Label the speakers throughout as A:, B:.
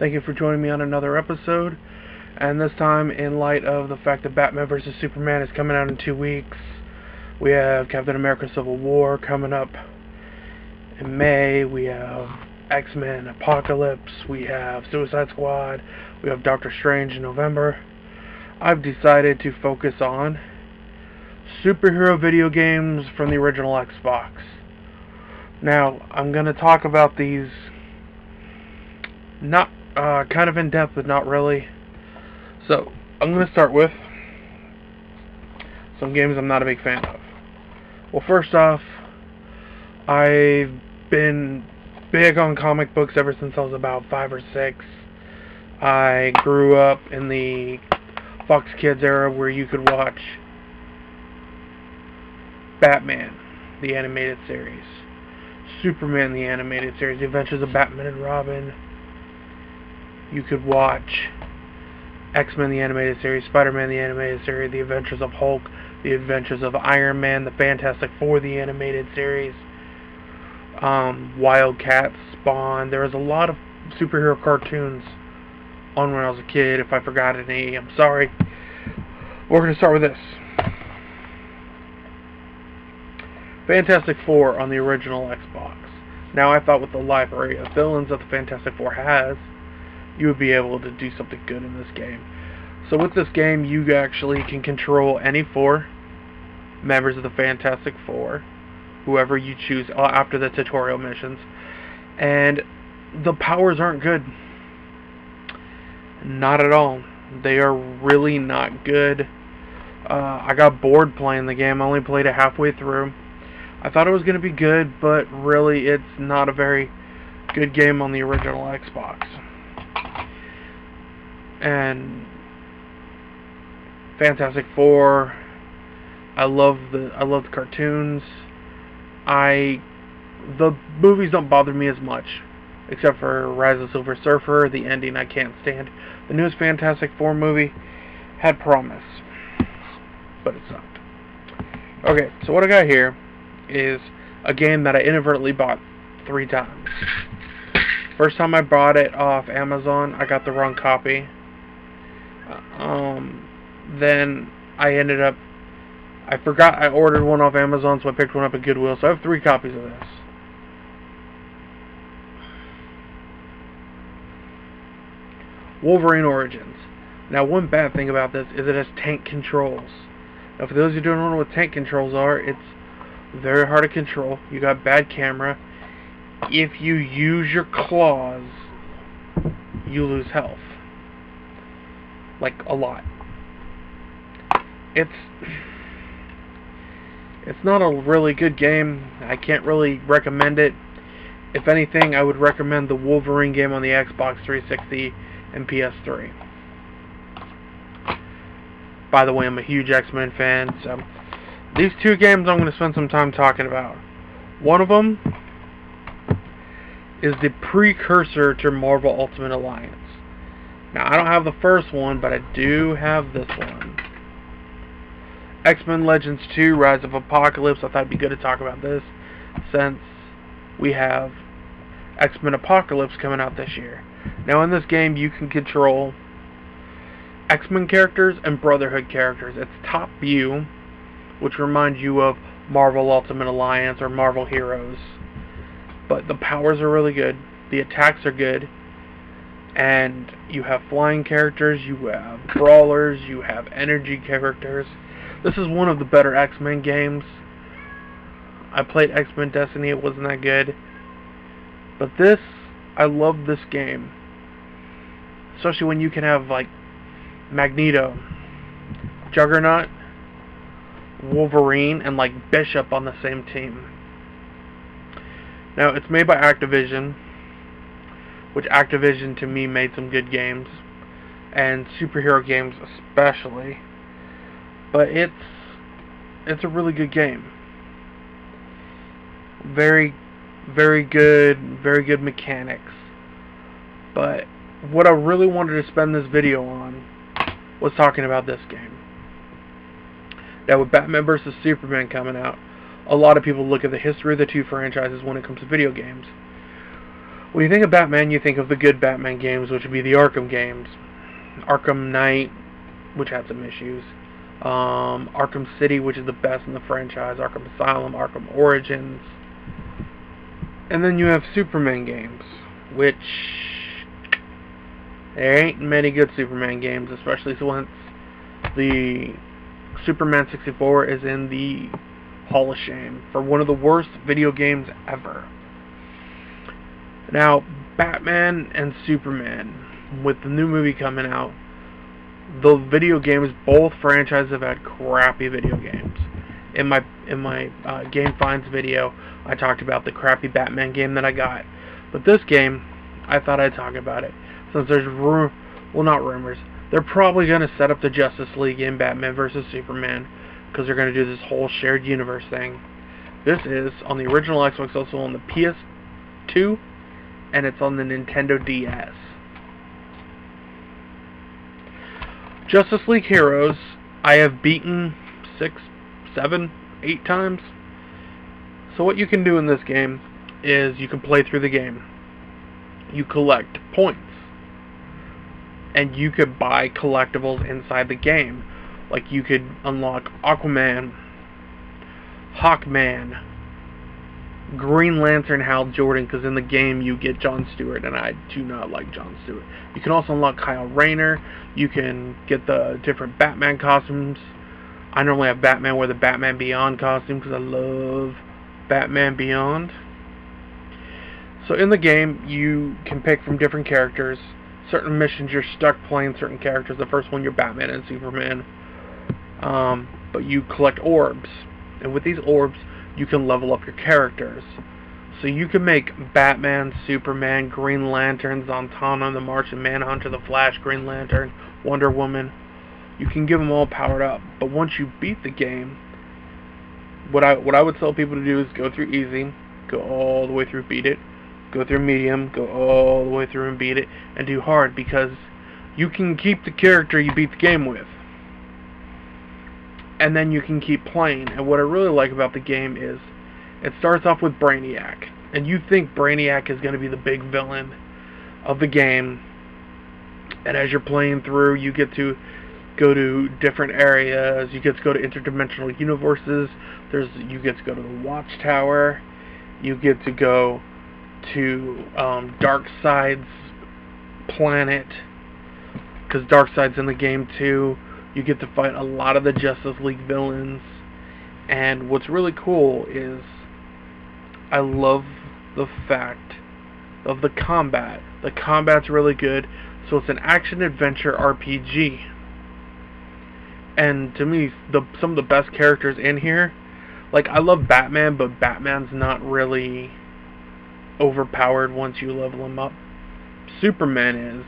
A: Thank you for joining me on another episode, and this time in light of the fact that Batman vs. Superman is coming out in 2 weeks. We have Captain America Civil War coming up in May, we have X-Men Apocalypse, we have Suicide Squad, we have Doctor Strange in November. I've decided to focus on superhero video games from the original Xbox. Now, I'm going to talk about these not kind of in depth, but not really. So, I'm going to start with some games I'm not a big fan of. Well, first off, I've been big on comic books ever since I was about 5 or 6. I grew up in the Fox Kids era where you could watch Batman, the animated series, Superman, the animated series, The Adventures of Batman and Robin. You could watch X-Men, the animated series, Spider-Man, the animated series, The Adventures of Hulk, The Adventures of Iron Man, The Fantastic Four, the animated series, Wildcats, Spawn. There was a lot of superhero cartoons on when I was a kid. If I forgot any, I'm sorry. We're going to start with this. Fantastic Four on the original Xbox. Now, I thought with the library of villains that the Fantastic Four has, you would be able to do something good in this game. So with this game, you actually can control any 4 members of the Fantastic Four, whoever you choose after the tutorial missions, and the powers aren't good. Not at all. They are really not good. I got bored playing the game. I only played it halfway through. I thought it was going to be good, but really it's not a very good game on the original Xbox. And Fantastic Four, I love the cartoons. The movies don't bother me as much, except for Rise of the Silver Surfer. The ending I can't stand. The newest Fantastic Four movie had promise, but it sucked. Okay, so what I got here is a game that I inadvertently bought 3 times. First time I bought it off Amazon, I got the wrong copy. Then I forgot I ordered one off Amazon, so I picked one up at Goodwill. So I have 3 copies of this. Wolverine Origins. Now, one bad thing about this is it has tank controls. Now, for those who don't know what tank controls are, it's very hard to control. You got bad camera. If you use your claws, you lose health. Like, a lot. It's not a really good game. I can't really recommend it. If anything, I would recommend the Wolverine game on the Xbox 360 and PS3. By the way, I'm a huge X-Men fan, so these 2 games I'm going to spend some time talking about. One of them is the precursor to Marvel Ultimate Alliance. Now, I don't have the first one, but I do have this one. XMen Legends 2, Rise of Apocalypse. I thought it'd be good to talk about this, since we have X-Men Apocalypse coming out this year. Now, in this game, you can control X-Men characters and Brotherhood characters. It's top view, which reminds you of Marvel Ultimate Alliance or Marvel Heroes. But the powers are really good. The attacks are good. And you have flying characters, you have brawlers, you have energy characters. This is one of the better X-Men games. I played X-Men Destiny, it wasn't that good. But this, I love this game. Especially when you can have, like, Magneto, Juggernaut, Wolverine, and, like, Bishop on the same team. Now, it's made by Activision, which Activision, to me, made some good games. And superhero games especially. But it's a really good game. Very, very good mechanics. But what I really wanted to spend this video on was talking about this game. Now, with Batman vs. Superman coming out, a lot of people look at the history of the 2 franchises when it comes to video games. When you think of Batman, you think of the good Batman games, which would be the Arkham games. Arkham Knight, which had some issues. Arkham City, which is the best in the franchise. Arkham Asylum, Arkham Origins. And then you have Superman games, which there ain't many good Superman games, especially once the Superman 64 is in the Hall of Shame for one of the worst video games ever. Now, Batman and Superman, with the new movie coming out, the video games, both franchises have had crappy video games. In my Game Finds video, I talked about the crappy Batman game that I got. But this game, I thought I'd talk about it. Since there's not rumors. They're probably going to set up the Justice League in Batman vs. Superman, because they're going to do this whole shared universe thing. This is on the original Xbox, also on the PS2, and it's on the Nintendo DS. Justice League Heroes, I have beaten 6, 7, 8 times. So what you can do in this game is you can play through the game. You collect points. And you could buy collectibles inside the game. Like you could unlock Aquaman, Hawkman, Green Lantern Hal Jordan, because in the game you get Jon Stewart, and I do not like Jon Stewart. You can also unlock Kyle Rayner. You can get the different Batman costumes. I normally have Batman wear the Batman Beyond costume because I love Batman Beyond. So in the game, you can pick from different characters. Certain missions you're stuck playing certain characters. The first one you're Batman and Superman. But you collect orbs. And with these orbs, you can level up your characters. So you can make Batman, Superman, Green Lantern, Zatanna, the Martian Manhunter, the Flash, Green Lantern, Wonder Woman. You can give them all powered up. But once you beat the game, what I would tell people to do is go through easy, go all the way through, beat it. Go through medium, go all the way through and beat it, and do hard, because you can keep the character you beat the game with. And then you can keep playing. And what I really like about the game is it starts off with Brainiac. And you think Brainiac is going to be the big villain of the game. And as you're playing through, you get to go to different areas. You get to go to interdimensional universes. You get to go to the Watchtower. You get to go to Darkseid's planet, because Darkseid's in the game too. You get to fight a lot of the Justice League villains, and what's really cool is I love the fact of the combat. The combat's really good, so it's an action-adventure RPG. And to me, some of the best characters in here, like I love Batman, but Batman's not really overpowered once you level him up. Superman is.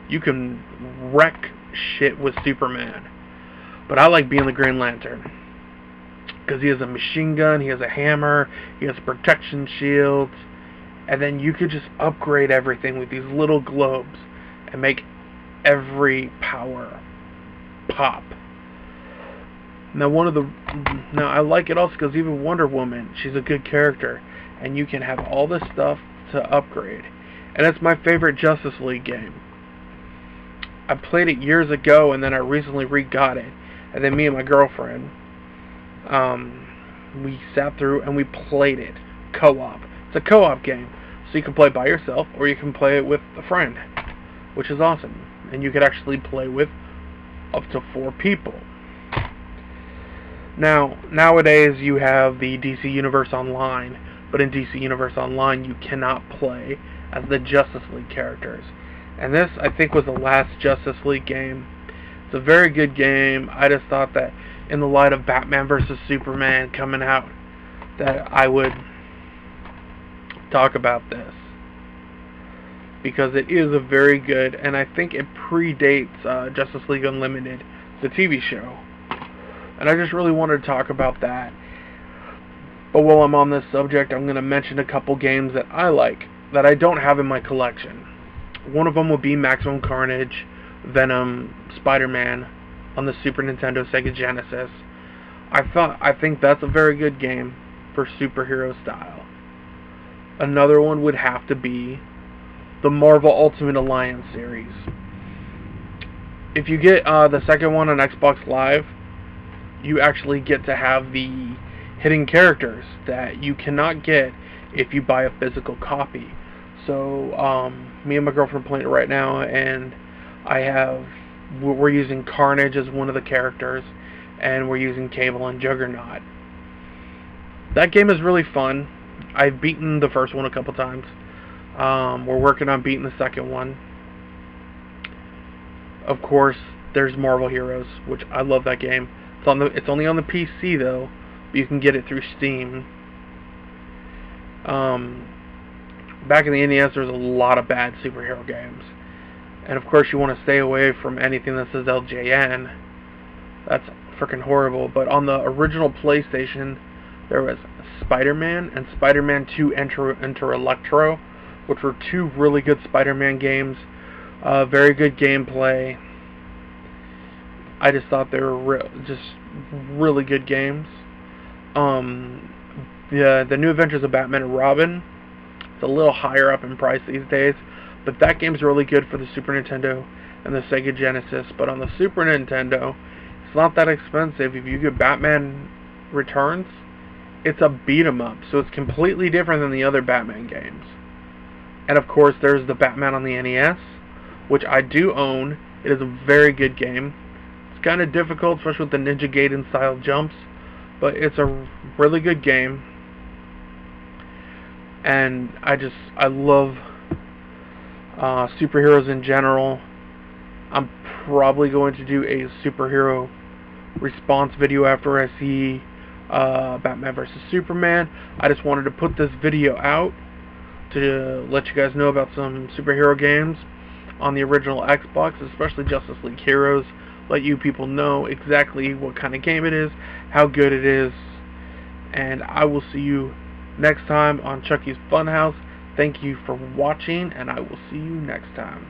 A: You can wreck shit with Superman. But I like being the Green Lantern, because he has a machine gun, he has a hammer, he has a protection shield, and then you could just upgrade everything with these little globes and make every power pop. Now I like it also because even Wonder Woman, she's a good character, and you can have all this stuff to upgrade. And it's my favorite Justice League game. I played it years ago, and then I recently re-got it. And then me and my girlfriend, we sat through and we played it co-op. It's a co-op game, so you can play by yourself or you can play it with a friend, which is awesome. And you could actually play with up to 4 people. Now, nowadays you have the DC Universe Online, but in DC Universe Online you cannot play as the Justice League characters. And this, I think, was the last Justice League game. It's a very good game. I just thought that in the light of Batman vs. Superman coming out, that I would talk about this, because it is a very good, and I think it predates Justice League Unlimited, the TV show. And I just really wanted to talk about that. But while I'm on this subject, I'm going to mention a couple games that I like, that I don't have in my collection. One of them would be Maximum Carnage, Venom, Spider-Man on the Super Nintendo Sega Genesis. I think that's a very good game for superhero style. Another one would have to be the Marvel Ultimate Alliance series. If you get the second one on Xbox Live, you actually get to have the hidden characters that you cannot get if you buy a physical copy. So me and my girlfriend are playing it right now, and we're using Carnage as one of the characters, and we're using Cable and Juggernaut. That game is really fun. I've beaten the first one a couple times. We're working on beating the second one. Of course, there's Marvel Heroes, which I love that game. It's only on the PC though, but you can get it through Steam. Back in the NES, there's a lot of bad superhero games, and of course, you want to stay away from anything that says LJN. That's freaking horrible. But on the original PlayStation, there was Spider-Man and Spider-Man 2 Enter Electro, which were two really good Spider-Man games. Very good gameplay. I just thought they were just really good games. The New Adventures of Batman and Robin, it's a little higher up in price these days, but that game's really good for the Super Nintendo and the Sega Genesis. But on the Super Nintendo, it's not that expensive. If you get Batman Returns, it's a beat 'em up, so it's completely different than the other Batman games. And of course, there's the Batman on the NES, which I do own. It is a very good game. It's kind of difficult, especially with the Ninja Gaiden style jumps, but it's a really good game. And I love superheroes in general. I'm probably going to do a superhero response video after I see Batman vs. Superman. I just wanted to put this video out to let you guys know about some superhero games on the original Xbox, especially Justice League Heroes. Let you people know exactly what kind of game it is, how good it is, and I will see you next time on Chucky's Funhouse. Thank you for watching, and I will see you next time.